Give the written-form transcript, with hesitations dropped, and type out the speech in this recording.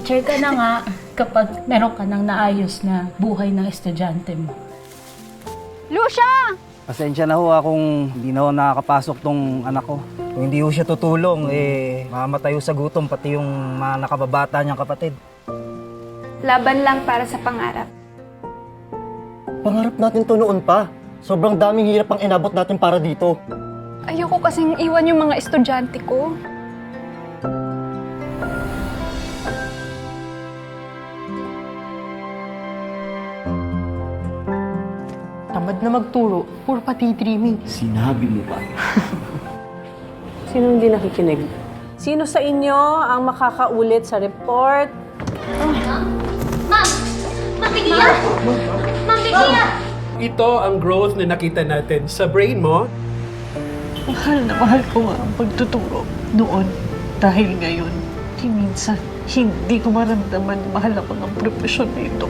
teacher ka na nga kapag meron ka ng naayos na buhay ng estudyante mo. Lucia! Pasensya na ho kung hindi na ho nakakapasok tong anak ko. Kung hindi ho siya tutulong, mamamatay ho sa gutom, pati yung mga nakababata niyang kapatid. Laban lang para sa pangarap. Pangarap natin to noon pa. Sobrang daming hirap ang inabot natin para dito. Ayoko kasing iwan yung mga estudyante ko. Tamad na magturo, puro pati dreaming. Sinabi mo pa. Sino hindi nakikinig? Sino sa inyo ang makakaulit sa report? Ma'am! Ma'am Vigia! Ma'am Vigia! Ito ang growth na nakita natin sa brain mo. Mahal na mahal ko nga ang pagtuturo noon. Dahil ngayon, minsan, hindi ko maramdaman mahal ako ng profesyon na ito.